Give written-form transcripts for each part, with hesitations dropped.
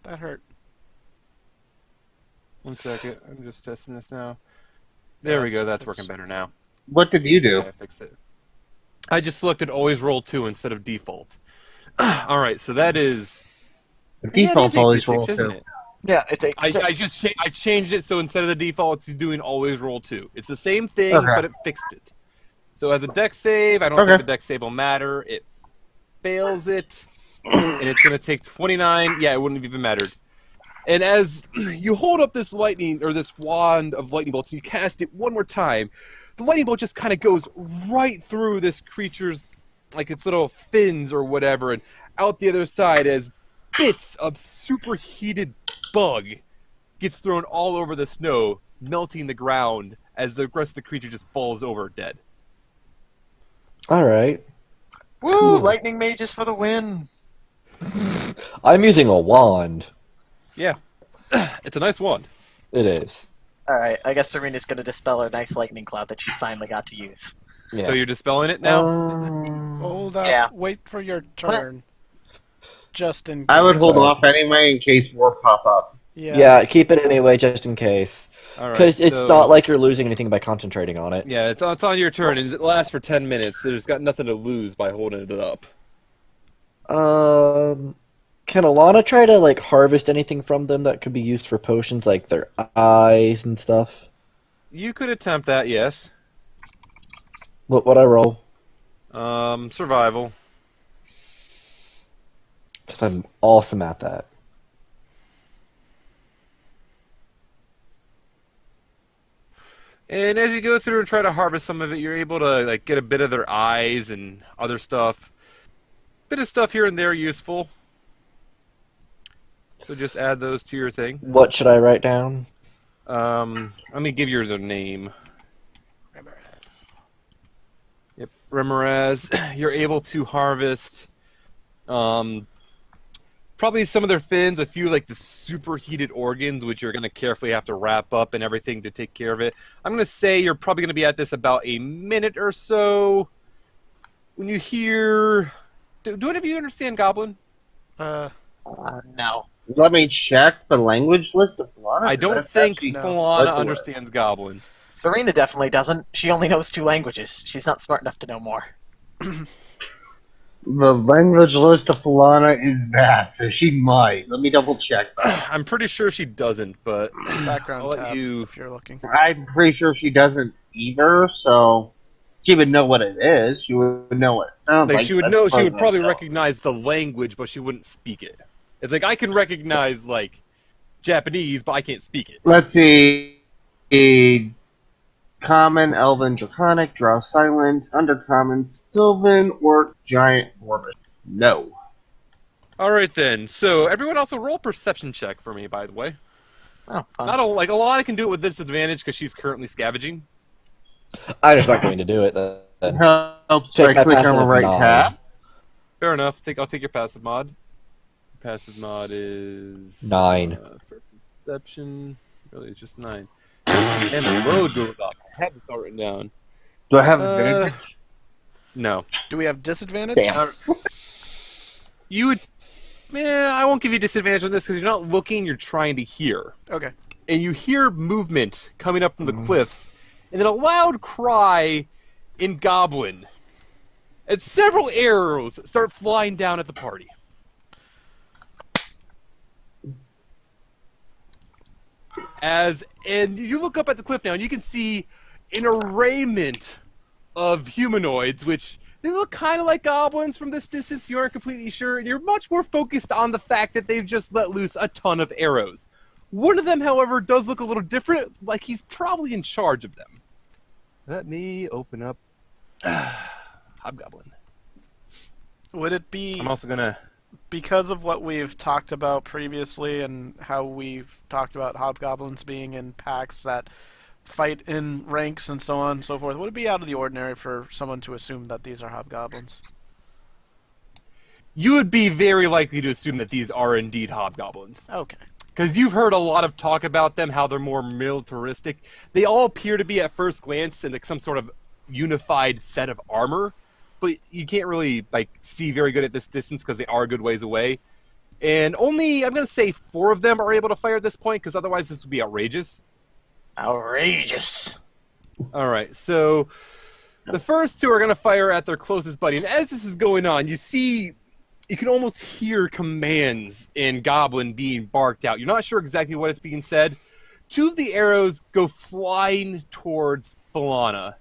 That hurt. 1 second. I'm just testing this now. There we go. That's working fixed. better now. What did you do? Yeah, I fixed it. I just selected always roll 2 instead of default. All right, so that is. The Yeah, it default's is always 8d6, roll isn't 2. it? Yeah, it's 8 I changed it so instead of the default, it's doing always roll 2. It's the same thing, Okay. but it fixed it. So as a deck save, I don't think the deck save will matter. It fails it, and it's going to take 29. Yeah, it wouldn't have even mattered. And as you hold up this lightning, or this wand of lightning bolts, and you cast it one more time, the lightning bolt just kind of goes right through this creature's, like its little fins or whatever, and out the other side as bits of superheated bug gets thrown all over the snow, melting the ground as the rest of the creature just falls over dead. All right. Woo! Cool. Lightning mages for the win! I'm using a wand. Yeah. It's a nice wand. It is. Alright, I guess Serena's gonna dispel her nice lightning cloud that she finally got to use. Yeah. So you're dispelling it now? Hold up. Yeah. Wait for your turn. Just in case. I would hold off anyway in case war pop up. Yeah, keep it anyway, just in case. All right, Because it's so- not like you're losing anything by concentrating on it. Yeah, it's on your turn, and it lasts for 10 minutes. There's got nothing to lose by holding it up. Can Alana try to like harvest anything from them that could be used for potions, like their eyes and stuff? You could attempt that, yes. What I roll? Survival. Because I'm awesome at that. And as you go through and try to harvest some of it, you're able to like get a bit of their eyes and other stuff. Bit of stuff here and there useful. So just add those to your thing. What should I write down? Let me give you their name. Ramirez. Yep, Ramirez. You're able to harvest probably some of their fins, a few like the superheated organs, which you're going to carefully have to wrap up and everything to take care of it. I'm going to say you're probably going to be at this about a minute or so. When you hear... Do any of you understand Goblin? No. Let me check the language list of Falana. I don't think No. Falana understands Goblin. Serena definitely doesn't. She only knows 2 languages. She's not smart enough to know more. The language list of Falana is vast, so she might. Let me double check. I'm pretty sure she doesn't, but Background I'll let tab, you... if you're looking. I'm pretty sure she doesn't either, so she would know what it is. She would know what it sounds like. She would That's know. She would what probably I know. recognize the language, but she wouldn't speak it. It's like I can recognize like Japanese, but I can't speak it. Let's see. Common, Elven, Draconic, Drow Silent, Undercommon, Sylvan, Orc, Giant, Dwarven. No. All right then. So everyone also roll perception check for me, by the way. Oh, fun. Not all, like Alana can do it with disadvantage because she's currently scavenging. I'm just not going to do it then. Helps Check right my click on the passive right mod. tab. Fair enough. I'll take your passive mod. Passive mod is 9. For perception. Really, it's just 9. And the load goes up. I have this all written down. Do I have advantage? No. Do we have disadvantage? Damn. You would. I won't give you disadvantage on this because you're not looking. You're trying to hear. Okay. And you hear movement coming up from the cliffs, and then a loud cry in Goblin. And several arrows start flying down at the party. And you look up at the cliff now, and you can see an arrayment of humanoids, which they look kind of like goblins from this distance. You aren't completely sure, and you're much more focused on the fact that they've just let loose a ton of arrows. One of them, however, does look a little different, like he's probably in charge of them. Let me open up Hobgoblin. Would it be I'm also gonna... because of what we've talked about previously and how we've talked about hobgoblins being in packs that fight in ranks and so on and so forth, would it be out of the ordinary for someone to assume that these are hobgoblins? You would be very likely to assume that these are indeed hobgoblins. Okay. Because you've heard a lot of talk about them, how they're more militaristic. They all appear to be, at first glance, in like some sort of unified set of armor, but you can't really like see very good at this distance because they are a good ways away. And only, I'm going to say 4 of them are able to fire at this point, because otherwise this would be outrageous. Outrageous. All right, so the first 2 are going to fire at their closest buddy. And as this is going on, you can almost hear commands in Goblin being barked out. You're not sure exactly what it's being said. 2 of the arrows go flying towards Falana.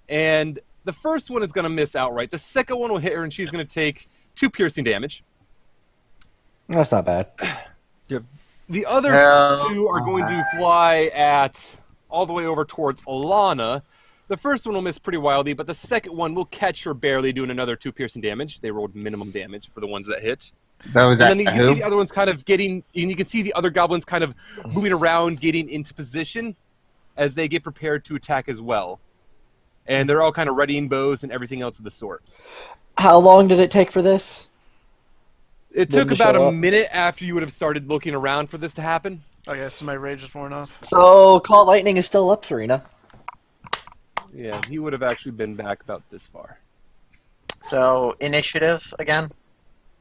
And the first one is going to miss outright. The second one will hit her, and she's going to take 2 piercing damage. That's not bad. The other 2 are going to fly at all the way over towards Elana. The first one will miss pretty wildly, but the second one will catch her barely, doing another 2 piercing damage. They rolled minimum damage for the ones that hit. And then you can see the other ones kind of getting, and you can see the other goblins kind of moving around, getting into position as they get prepared to attack as well. And they're all kind of readying bows and everything else of the sort. How long did it take for this? It took about a minute after you would have started looking around for this to happen. Okay, so my rage is worn off. So, Call Lightning is still up, Surina. Yeah, he would have actually been back about this far. So, initiative again?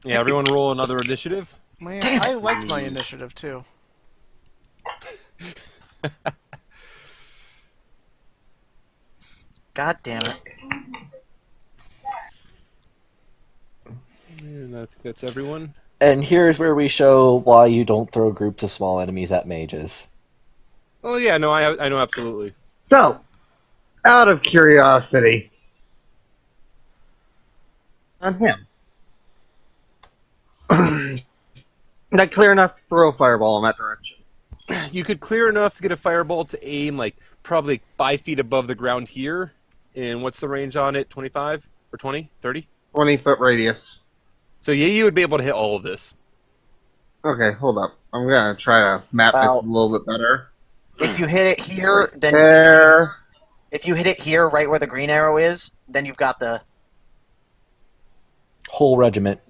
Yeah, everyone roll another initiative. Man, I liked my initiative too. God damn it. And I think that's everyone. And here's where we show why you don't throw groups of small enemies at mages. Oh yeah, no, I know absolutely. So, out of curiosity, on him, not clear enough to throw a fireball in that direction. You could clear enough to get a fireball to aim like probably 5 feet above the ground here. And what's the range on it? 25 or 20? 30? 20-foot radius. So yeah, you would be able to hit all of this. Okay, hold up. I'm gonna try to map this a little bit better. If you hit it here, then There. if you hit it here, right where the green arrow is, then you've got the Whole regiment.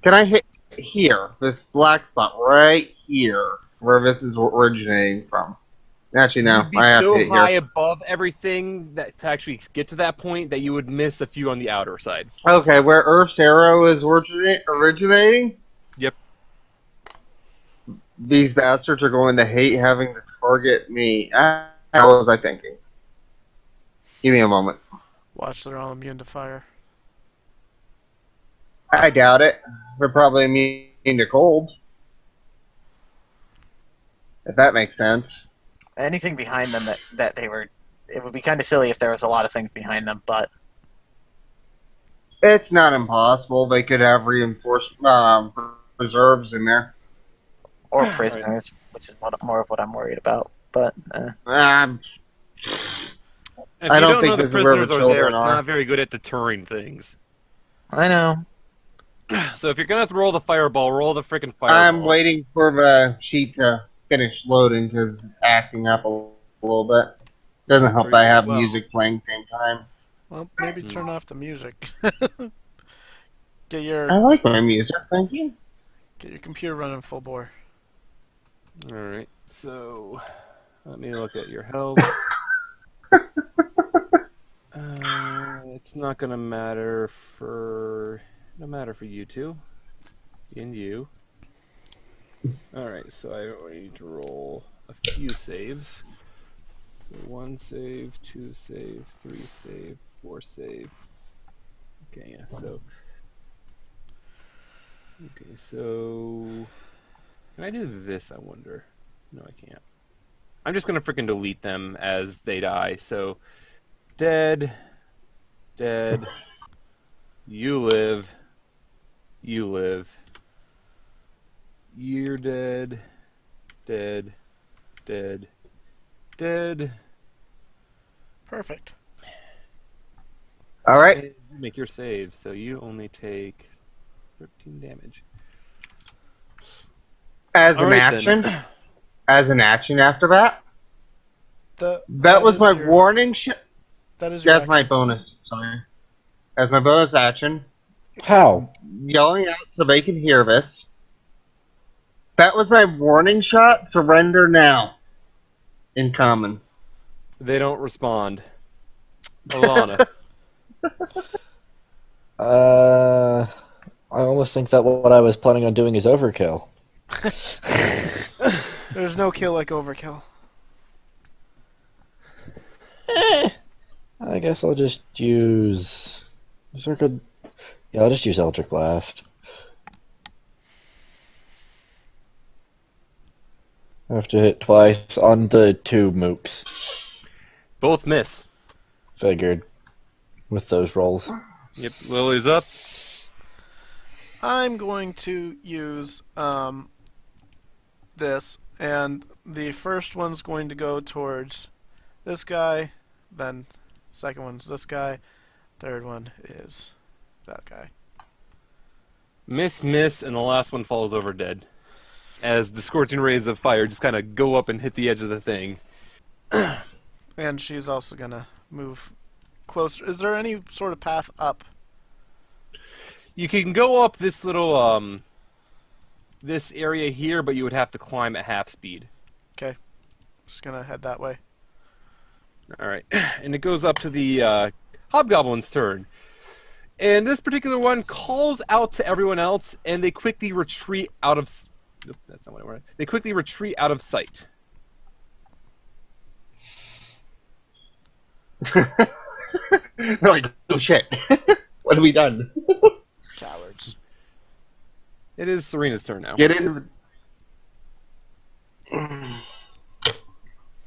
Can I hit here? This black spot right here, where this is originating from. Actually, no. You'd be I have to so hit high here. above everything that to actually get to that point that you would miss a few on the outer side. Okay, where Earth's arrow is originating? Yep. These bastards are going to hate having to target me. How was I thinking? Give me a moment. Watch, they're all immune to fire. I doubt it. They're probably immune to cold. If that makes sense. anything behind them that they were. It would be kind of silly if there was a lot of things behind them, but It's not impossible. They could have reinforced reserves in there. or prisoners, which is more of what I'm worried about. But Um, If I you don't don't think know the this is where the prisoners are there, children it's are. not very good at deterring things. I know. So if you're gonna roll the fireball, roll the freaking fireball. I'm waiting for the sheet to finish loading because it's acting up a little bit. Doesn't help that I have Well. music playing at the same time. Well, maybe turn off the music. Get I your like my music, thank you. computer running full bore. All right. So let me look at your health. It's not gonna matter for you two and you. All right. So I need to roll a few saves. So 1 save, 2 save, 3 save, 4 save. Okay. Yeah. So. Okay. So. Can I do this? I wonder. No, I can't. I'm just gonna freaking delete them as they die. So, dead, dead. You live. You live. You're dead. Dead. Dead. Dead. Perfect. Alright, And you make your save, so you only take 13 damage. as an Alright, then. action, as an action after that, That was is my your- warning shot. That is your That's my action. bonus, sorry. As my bonus action, How? yelling out so they can hear this. That was my warning shot, surrender now. In common. They don't respond. Alana. I almost think that what I was planning on doing is overkill. There's no kill like overkill. I guess I'll just use... Is there good... Yeah, I'll just use Eldritch Blast. I have to hit twice on the 2 mooks. Both miss. Figured. With those rolls. Yep, Lily's up. I'm going to use this, and the first one's going to go towards this guy, then second one's this guy, third one is that guy. Miss, and the last one falls over dead. As the scorching rays of fire just kind of go up and hit the edge of the thing. And she's also going to move closer. Is there any sort of path up? You can go up this little, this area here, but you would have to climb at half speed. Okay. Just going to head that way. Alright, and it goes up to the Hobgoblin's turn. And this particular one calls out to everyone else, and they quickly retreat out of... Nope, that's not what I wanted. They quickly retreat out of sight. They're like, oh shit. What have we done? Cowards. It is Serina's turn now. Get in.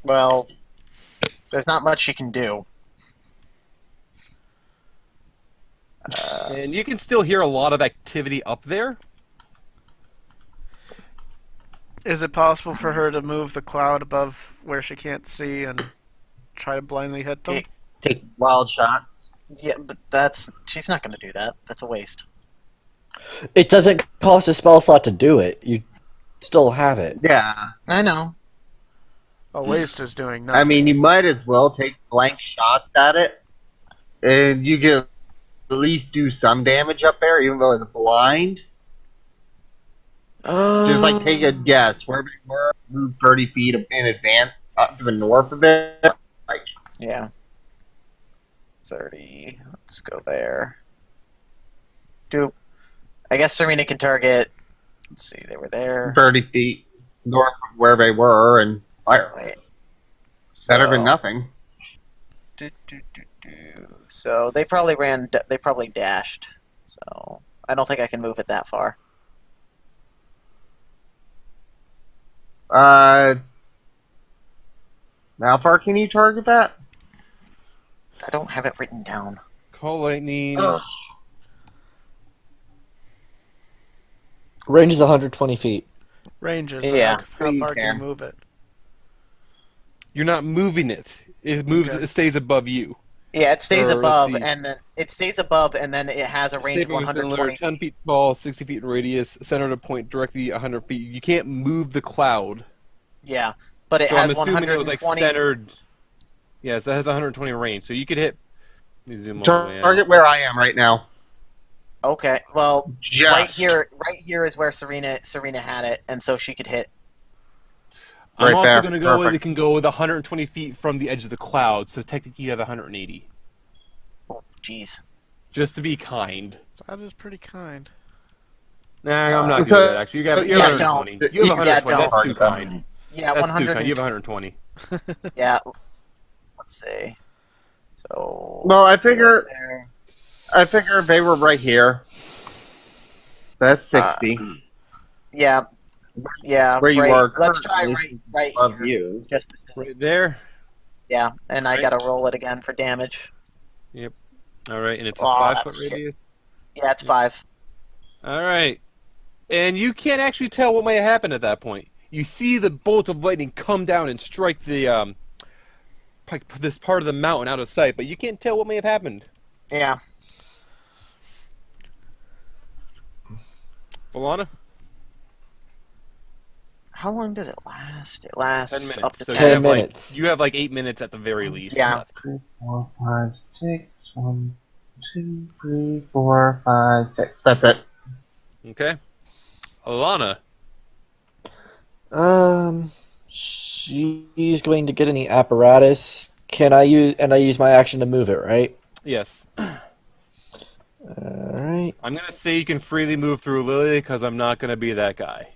Well, there's not much she can do. And you can still hear a lot of activity up there. Is it possible for her to move the cloud above where she can't see and try to blindly hit them? Take wild shots. Yeah, but she's not going to do that. That's a waste. It doesn't cost a spell slot to do it. You still have it. Yeah. I know. A waste is doing nothing. I mean, you might as well take blank shots at it, and you can at least do some damage up there, even though it's blind. Just like take a guess. Where we were, move 30 feet in advance up to the north of it. Like, Yeah. 30. Let's go there. I guess Serena can target. Let's see, they were there. 30 feet north of where they were and fire. Wait. Better than nothing. So they probably they probably dashed. So I don't think I can move it that far. How far can you target that? I don't have it written down. Call lightning. Ugh. Range is 120 feet. Ranges. Yeah. How You far can can. you move it? You're not moving it. It moves. Okay. It stays above you. Yeah, it stays Or, above, let's see. and then it has a range of Saving within 120. 10 feet tall, 60 feet in radius, centered a point directly 100 feet. You can't move the cloud. Yeah, but it So has I'm assuming it was 120. like centered. Yeah, so it has 120 range. So you could hit. Let me zoom all the way out. Target where I am right now. Okay, well, Just. right here is where Serena had it, and so she could hit. I'm Right also there. going to go with Perfect. it can go with 120 feet from the edge of the cloud. So technically you have 180. Oh, jeez. Just to be kind. That is pretty kind. Nah, I'm not Okay. going to do that, actually. You have Yeah, 120. don't. You have Yeah, 120. don't. That's too kind. Yeah, That's 100. too kind. You have 120. Yeah. Let's see. So. Well, I figure there. they were right here. That's 60. Yeah. Yeah. Where you right. are Let's try currently right above here. you. Just Right there. yeah, and I Right. gotta roll it again for damage. All right, and it's a Oh, 5-foot that's shit. radius. Yeah, it's 5. All right. And you can't actually tell what might have happened at that point. You see the bolt of lightning come down and strike the this part of the mountain out of sight, but you can't tell what may have happened. Yeah. Falana? How long does it last? It 10 lasts minutes. up to So 10. you 10 have like minutes. you have like 8 minutes at the very least. Yeah. left. 3, 4, 5, 6. 1, 2, 3, 4, 5, 6. That's it. Okay. Alana. She's going to get in the apparatus. Can I use my action to move it, right? Yes. Alright. I'm gonna say you can freely move through Lily because I'm not gonna be that guy.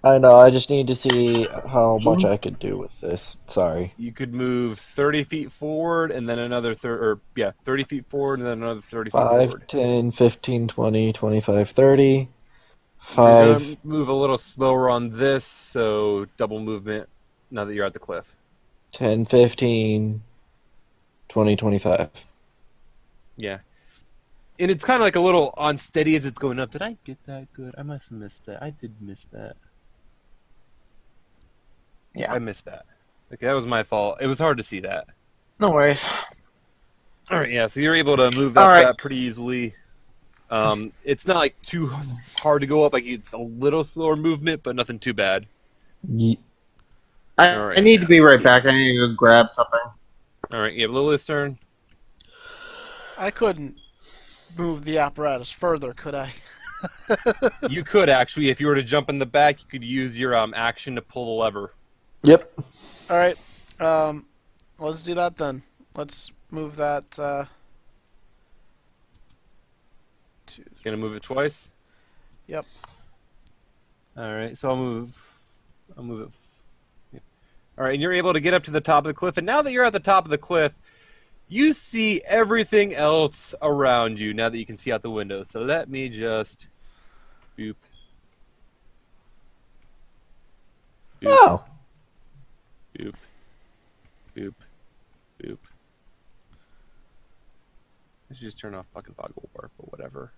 I know, I just need to see how much I could do with this. Sorry. You could move 30 feet forward and then another 30 feet forward and then another 30 feet 5, forward. 10, 15, 20, 25, 30. You're 5. gonna move a little slower on this, so double movement now that you're at the cliff. 10, 15, 20, 25. Yeah. And it's kind of like a little unsteady as it's going up. Did I get that good? I must have missed that. I did miss that. Yeah. I missed that. Okay, that was my fault. It was hard to see that. No worries. All right, yeah, so you're able to move up that pretty easily. It's not like too hard to go up. Like it's a little slower movement, but nothing too bad. I need to be right back. I need to go grab something. All right, yeah, Lilith's turn. I couldn't move the apparatus further, could I? You could actually, if you were to jump in the back, you could use your action to pull the lever. Yep. All right. Let's do that then. Let's move that. Gonna move it twice. Yep. All right, so I'll move it. Yeah. All right, and you're able to get up to the top of the cliff. And now that you're at the top of the cliff, you see everything else around you. Now that you can see out the window, so let me just. Boop. Boop. Oh. Boop. Boop. Boop. I should just turn off fucking fog warp, but whatever.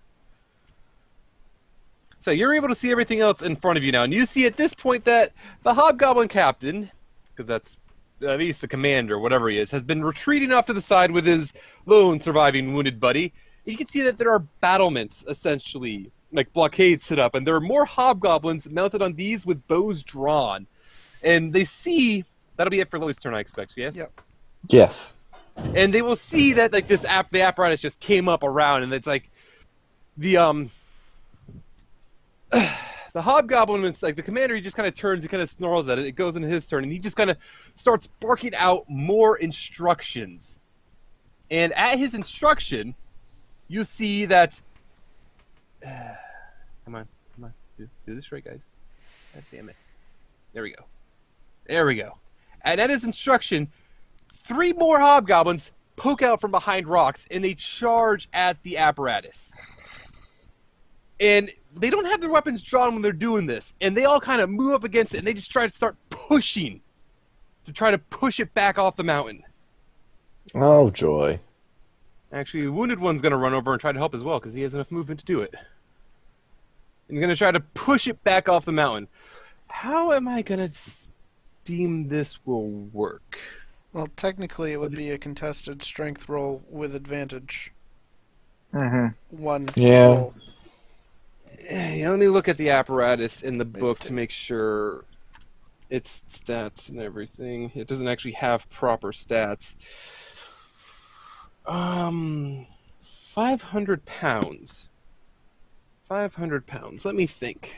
So you're able to see everything else in front of you now, and you see at this point that the Hobgoblin Captain, because that's at least the commander, whatever he is, has been retreating off to the side with his lone surviving wounded buddy. And you can see that there are battlements, essentially, like blockades set up, and there are more Hobgoblins mounted on these with bows drawn. And they see... That'll be it for Lily's turn, I expect, yes? Yep. Yes. And they will see that like the apparatus just came up around, and it's like the Hobgoblin, it's like the commander, he just kind of turns, he kind of snarls at it, it goes into his turn, and he just kind of starts barking out more instructions. And at his instruction, you see that... come on. Do this right, guys. God damn it. There we go. And at his instruction, 3 more Hobgoblins poke out from behind rocks, and they charge at the apparatus. And they don't have their weapons drawn when they're doing this, and they all kind of move up against it, and they just try to start pushing to try to push it back off the mountain. Oh, joy. Actually, the wounded one's going to run over and try to help as well, because he has enough movement to do it. And he's going to try to push it back off the mountain. How am I going to deem this will work? Well, technically, it would be a contested strength roll with advantage. Mm-hmm. One Yeah. roll. Yeah, let me look at the apparatus in the book to make sure its stats and everything. It doesn't actually have proper stats. 500 pounds. 500 pounds. Let me think.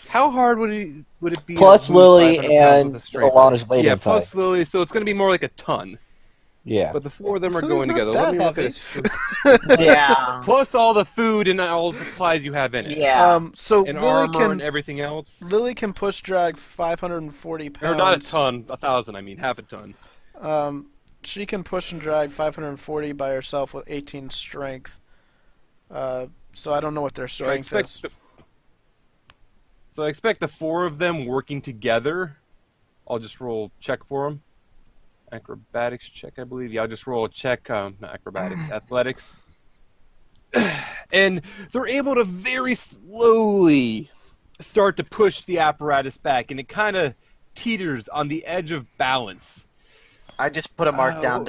How hard would it be? Plus to move Lily 500 pounds and with a strength Alana's check? weight Yeah, inside. plus Lily, so it's going to be more like a ton. Yeah. But the 4 of them are Lily's going not together. that Let me look heavy. at it. Yeah. Plus all the food and all the supplies you have in it. Yeah. So And Lily armor and can everything else. push drag 540 pounds. Or not a ton, 1,000, I mean, half a ton. She can push and drag 540 by herself with 18 strength. So I don't know what their strength is. So I expect the 4 of them working together. I'll just roll check for them. Acrobatics check, I believe. Yeah, I'll just roll a check. Not acrobatics, athletics. And they're able to very slowly start to push the apparatus back, and it kind of teeters on the edge of balance. I just put a mark down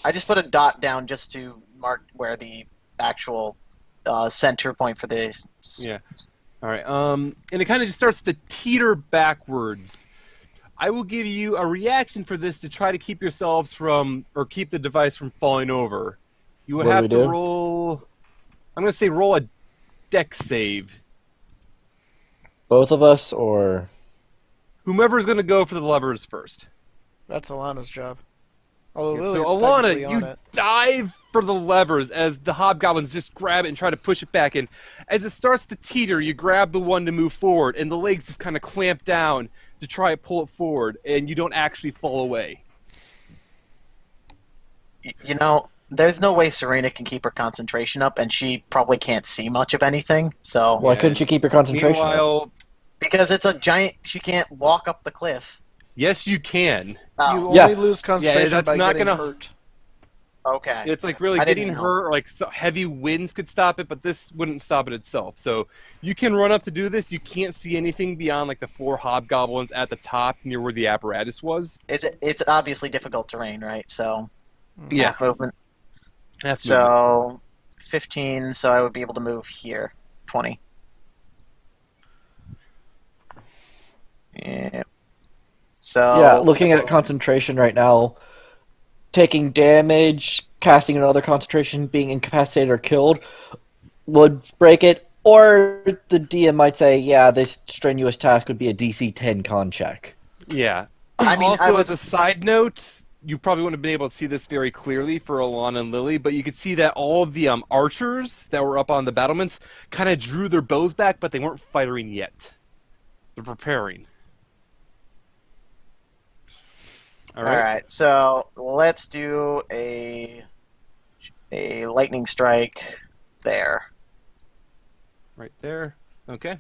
I just put a dot down just to mark where the actual center point for this. Yeah. All right. And it kind of just starts to teeter backwards. I will give you a reaction for this to try to keep yourselves from, or keep the device from falling over. You would What do have we to do? roll. I'm going to say roll a dex save. Both of us, or... Whomever's going to go for the levers first. That's Alana's job. Although So Lily's Elana, technically on you it. dive for the levers as the hobgoblins just grab it and try to push it back in. As it starts to teeter, you grab the one to move forward, and the legs just kind of clamp down to try to pull it forward, and you don't actually fall away. You know, there's no way Surina can keep her concentration up, and she probably can't see much of anything. So Why couldn't you keep your concentration up? Meanwhile, because it's a giant, she can't walk up the cliff. yes, you can. Oh, You only Yeah. lose concentration that's by not getting gonna- hurt. okay. It's like really I didn't getting know. hurt, or like heavy winds could stop it, but this wouldn't stop it itself. So you can run up to do this. You can't see anything beyond like the 4 hobgoblins at the top near where the apparatus was. It's obviously difficult terrain, right? So Yeah. half movement. That's movement. So 15. So I would be able to move here. 20. Yeah. So Yeah, looking at concentration right now, taking damage, casting another concentration, being incapacitated or killed would break it. Or the DM might say, yeah, this strenuous task would be a DC 10 con check. Yeah. I mean, also, I was- as a side note, you probably wouldn't have been able to see this very clearly for Elana and Lily, but you could see that all of the archers that were up on the battlements kind of drew their bows back, but they weren't firing yet. They're preparing. All All right. So let's do a lightning strike there. Right there. Okay.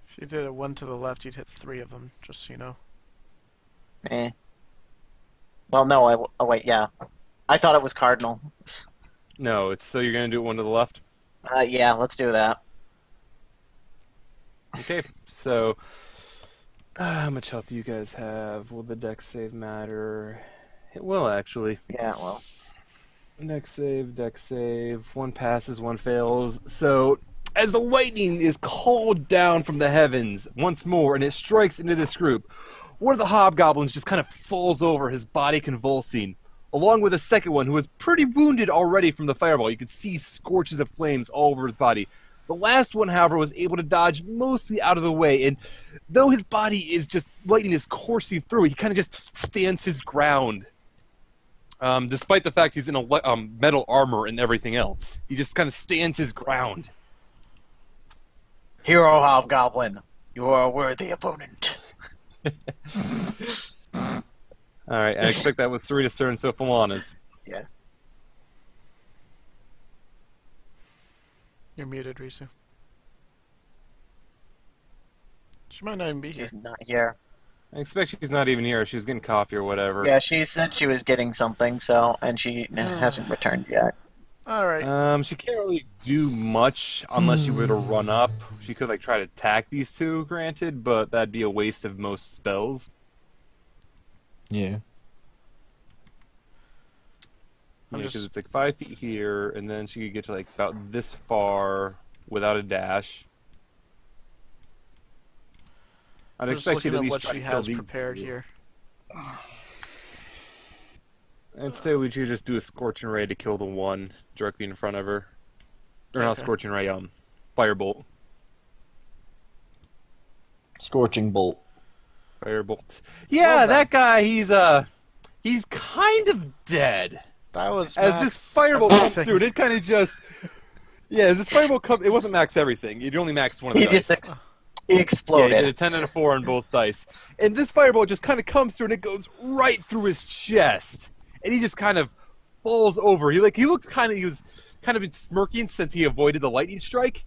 If you did a 1 to the left, you'd hit 3 of them, just so you know. Eh. Well, no. Oh wait, yeah. I thought it was cardinal. No, it's so you're going to do it 1 to the left? Yeah, let's do that. Okay, so how much health do you guys have? Will the dex save matter? It will, actually. Yeah. Well. Dex save. 1 passes, 1 fails. So, as the lightning is called down from the heavens once more and it strikes into this group, one of the hobgoblins just kind of falls over, his body convulsing, along with a second one who was pretty wounded already from the fireball. You could see scorches of flames all over his body. The last one, however, was able to dodge mostly out of the way, and though his body is just, lightning is coursing through, he kind of just stands his ground. Despite the fact he's in a metal armor and everything else. He just kind of stands his ground. Hero Hobgoblin, you are a worthy opponent. Alright, I expect that was Surina's turn, so Falana's. Yeah. You're muted, Risu. She might not even be here. She's not here. I expect she's not even here. She's getting coffee or whatever. Yeah, she said she was getting something, so and she hasn't returned yet. Alright. She can't really do much unless you were to run up. She could like try to attack these two, granted, but that'd be a waste of most spells. Yeah. I'm Because just- it's like 5 feet here, and then she could get to like about this far without a dash. I'd I'm just expect you to looking at at least what try she to kill has these prepared two. here. I'd say we should just do a Scorching Ray to kill the one directly in front of her. Or not Okay. Scorching Ray, Firebolt. Scorching bolt. Firebolt. Yeah, Well that guy, he's kind of dead. That was As max this Firebolt comes everything. through, and it kind of just... Yeah, as this Firebolt comes... It wasn't max everything. It only maxed one of the He dice. just he Yeah, exploded. he did a 10 and a 4 on both dice. And this Firebolt just kind of comes through, and it goes right through his chest. And he just kind of falls over. He was kind of been smirking since he avoided the lightning strike.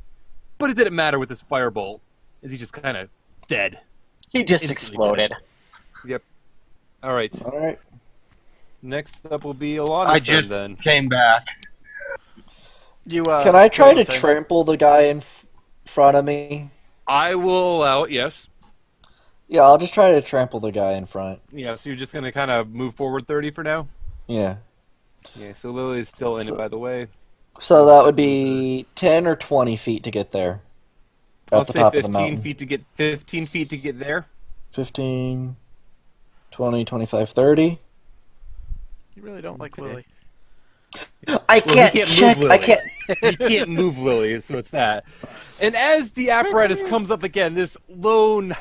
But it didn't matter with this Firebolt, as he just kind of dead. He just Instantly exploded. Yep. All right. Alright. Next up will be I Alana's turn just then. came back. You, Can I try to say? trample the guy in front of me? I will allow it, yes. Yeah, I'll just try to trample the guy in front. Yeah, so you're just going to kind of move forward 30 for now? Yeah. Yeah, so Lily's still in it, by the way. So that would be 10 or 20 feet to get there. I'll At the say top of the 15 mountain. feet to get 15 feet to get there. 15, 20, 25, 30. You really don't like Okay. Lily. I Well, can't he can't check. move I Lily. can't. You can't move Lily, so it's that. And as the apparatus comes up again, this lone,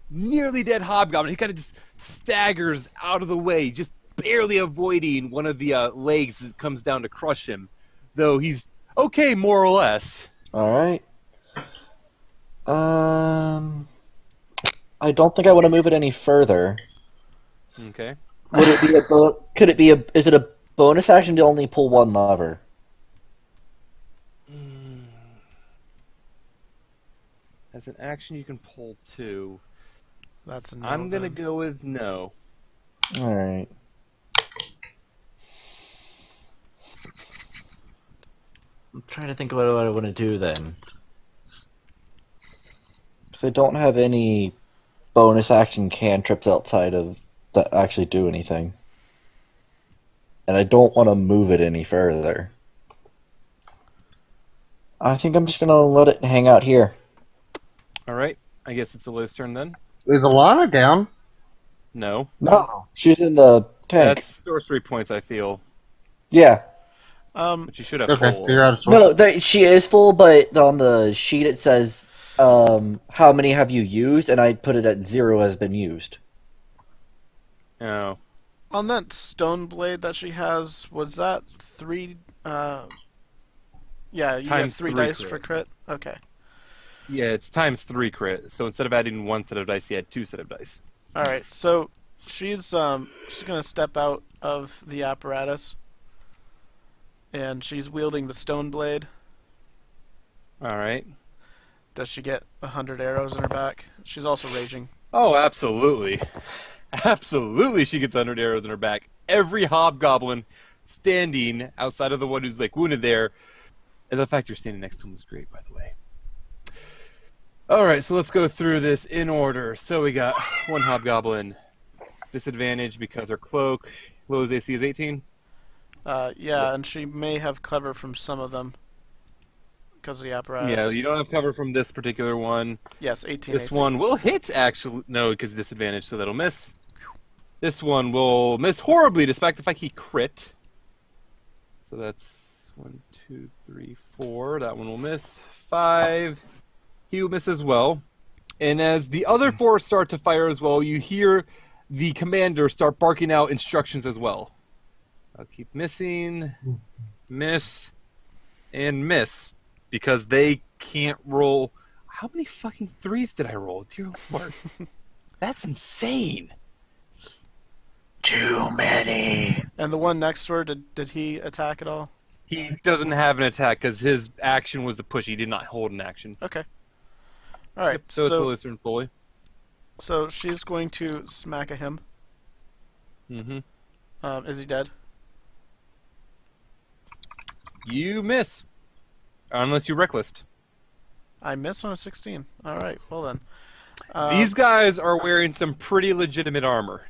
nearly dead hobgoblin, he kind of just staggers out of the way, just barely avoiding one of the legs that comes down to crush him, though he's okay more or less. All right. I don't think I want to move it any further. Okay. Would it be could it be is it a bonus action to only pull one lever? As an action, you can pull 2. That's a no. I'm gonna then. go with no. All right. I'm trying to think about what I want to do then. Because I don't have any bonus action cantrips outside of that actually do anything. And I don't want to move it any further. I think I'm just going to let it hang out here. All right. I guess it's Eli's turn then. Is Elana down? No. No, she's in the tank. That's sorcery points, I feel. Yeah. But you should have Okay, full. figure out a source. No, she is full, but on the sheet it says, how many have you used? And I put it at 0 has been used. Oh. On that stone blade that she has, was that 3? Yeah, you get Times 3 3 dice crit. for crit. Okay. Yeah, it's times 3 crit. So instead of adding 1 set of dice, you had 2 set of dice. All right. So she's gonna step out of the apparatus, and she's wielding the stone blade. All right. Does she get 100 arrows in her back? She's also raging. Oh, absolutely. Absolutely, she gets 100 arrows in her back. Every hobgoblin standing outside of the one who's like wounded there. And the fact you're standing next to him is great, by the way. All right, so let's go through this in order. So we got one hobgoblin. Disadvantage because her cloak. Low's AC is 18. Yeah, and she may have cover from some of them because of the apparatus. Yeah, you don't have cover from this particular one. Yes, 18. This AC. one will hit, actually. No, because disadvantage, so that'll miss. This one will miss horribly, despite the fact he crit. So that's 1, 2, 3, 4. That one will miss. 5. He will miss as well. And as the other 4 start to fire as well, you hear the commander start barking out instructions as well. I'll keep missing, miss, and miss. Because they can't roll. How many fucking 3s did I roll? Dear Lord. That's insane. Too many. And the one next to her, did he attack at all? He doesn't have an attack because his action was to push. He did not hold an action. Okay. All right. Yep, so it's Eli's turn fully. So she's going to smack at him. Mm-hmm. Is he dead? You miss. Unless you reckless. I missed on a 16. All right. Well then. These guys are wearing some pretty legitimate armor.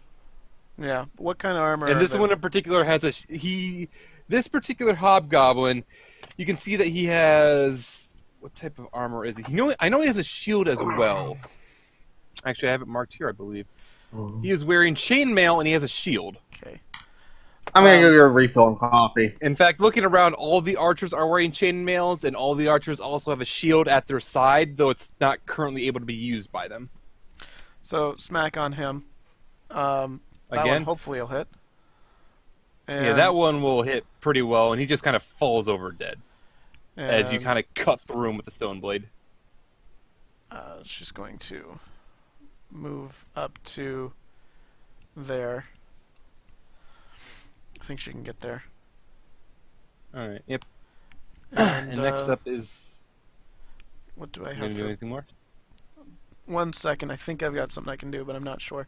Yeah. What kind of armor? And are this they? one in particular has this particular hobgoblin, you can see that he has, what type of armor is he? I know he has a shield as well. Actually, I have it marked here, I believe. He is wearing chainmail and he has a shield. Okay. I'm gonna go get a refill and coffee. In fact, looking around, all the archers are wearing chainmails, and all the archers also have a shield at their side, though it's not currently able to be used by them. So smack on him. That Again? one hopefully will hit. And, Yeah, that one will hit pretty well, and he just kind of falls over dead as you and, kind of cut through him with the stone blade. She's going to move up to there. I think she can get there. All right. Yep. And, And next up is. What do I You have gonna do for... anything more? 1 second. I think I've got something I can do, but I'm not sure.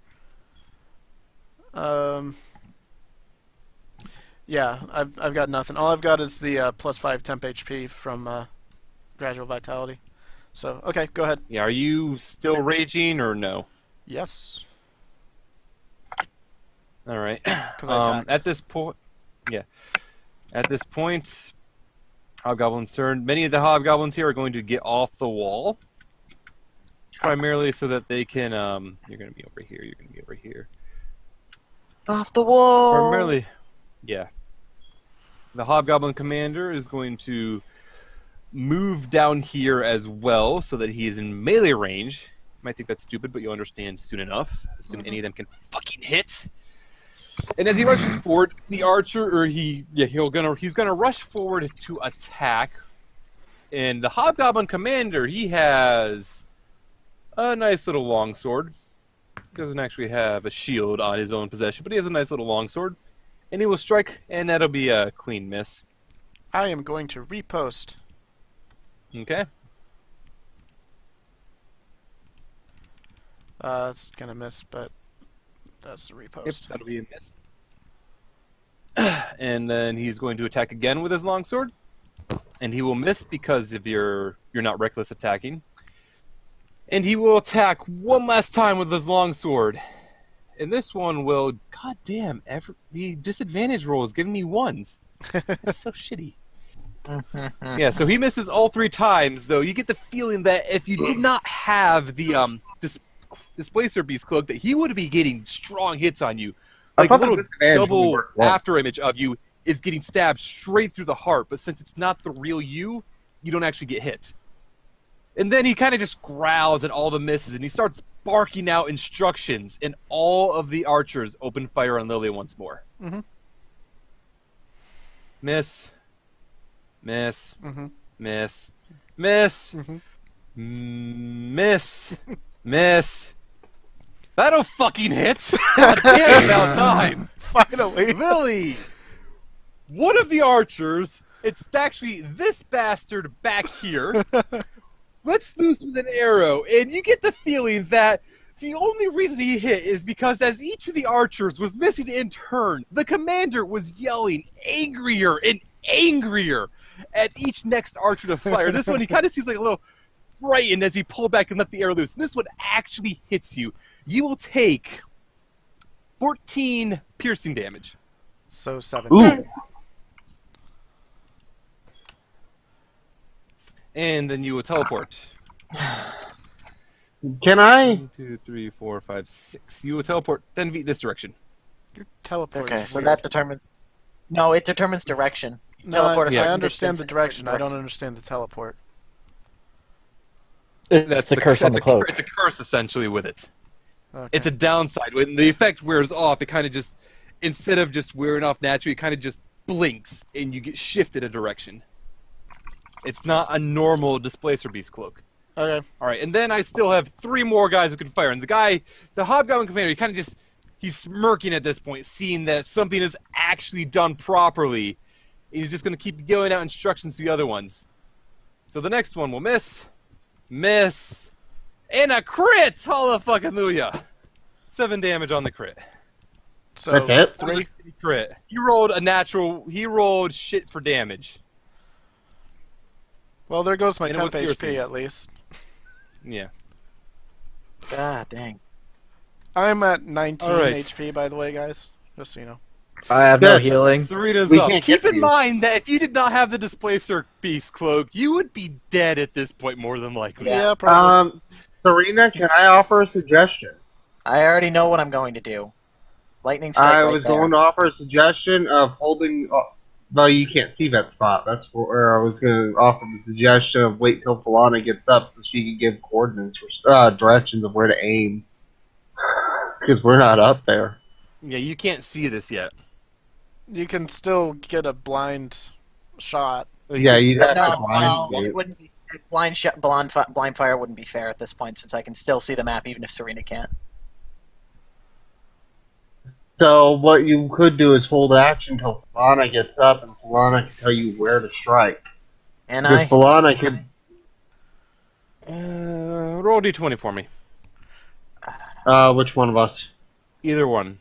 Yeah, I've got nothing. All I've got is the +5 temp HP from Gradual Vitality. So, okay, go ahead. Yeah. Are you still raging or no? Yes. All right. 'Cause I attacked. At this point, yeah. At this point, hobgoblins turn. Many of the hobgoblins here are going to get off the wall, primarily so that they can. You're going to be over here. You're going to be over here. Off the wall. Primarily, yeah. The hobgoblin commander is going to move down here as well, so that he is in melee range. You might think that's stupid, but you'll understand soon enough. Assume any of them can fucking hit. And as he rushes forward, the archer, or he's gonna rush forward to attack. And the Hobgoblin Commander, he has a nice little longsword. He doesn't actually have a shield on his own possession, but he has a nice little longsword. And he will strike, and that'll be a clean miss. I am going to repost. Okay. That's gonna miss, but that's the Yep, repost. that'll be a miss. And then he's going to attack again with his longsword. And he will miss because if you're not reckless attacking. And he will attack one last time with his longsword. And this one will, goddamn, the disadvantage roll is giving me ones. That's so shitty. Yeah, so he misses all 3 times, though. You get the feeling that if you did not have the Displacer Beast Cloak, that he would be getting strong hits on you. Like a little double after image of you is getting stabbed straight through the heart, but since it's not the real you, you don't actually get hit. And then he kind of just growls at all the misses, and he starts barking out instructions, and all of the archers open fire on Lily once more. Mm-hmm. Miss. Miss. Mm-hmm. Miss. Miss. Mm-hmm. Miss. Miss. That'll fucking hit! God damn, about time! Finally! Lily! One of the archers, it's actually this bastard back here, lets loose with an arrow, and you get the feeling that the only reason he hit is because as each of the archers was missing in turn, the commander was yelling angrier and angrier at each next archer to fire. This one, he kind of seems like a little frightened as he pulled back and let the arrow loose. And this one actually hits you. You will take 14 piercing damage. So 7. Ooh. And then you will teleport. Can I? 1, 2, 3, 4, 5, 6. You will teleport 10 feet this direction. You're teleporting. Okay, so that determines. No, it determines direction. You teleport a I certain understand distance the in a direction. certain I don't understand the teleport. It's the curse on the cloak. It's a curse essentially with it. Okay. It's a downside. When the effect wears off, it kind of just, instead of just wearing off naturally, it kind of just blinks and you get shifted a direction. It's not a normal Displacer Beast Cloak. Okay. Alright, and then I still have 3 more guys who can fire. And the Hobgoblin Commander, he kind of just, he's smirking at this point, seeing that something is actually done properly. He's just going to keep going out instructions to the other ones. So the next one will miss, and a crit! Hallelujah! 7 damage on the crit. So That's it? 3. Crit. He rolled shit for damage. Well, there goes my And it temp was HP piercing. at least. Yeah. God dang. I'm at 19 All right. HP, by the way, guys. Just so you know. I have no Good. healing. Serena's We up. can't Keep get in you. mind that if you did not have the Displacer Beast Cloak, you would be dead at this point more than likely. Yeah. Probably. Serena, can I offer a suggestion? I already know what I'm going to do. Lightning strike I right was there. going to offer a suggestion of holding. Well, you can't see that spot. That's where I was going to offer the suggestion of wait till Falana gets up so she can give coordinates or directions of where to aim. Because we're not up there. Yeah, you can't see this yet. You can still get a blind shot. Yeah, you'd have to No, blind it shoot. wouldn't be blind fire wouldn't be fair at this point since I can still see the map even if Serena can't. So what you could do is hold action until Falana gets up, and Falana can tell you where to strike. And Because I Falana could. Roll d20 for me. Which one of us? Either one.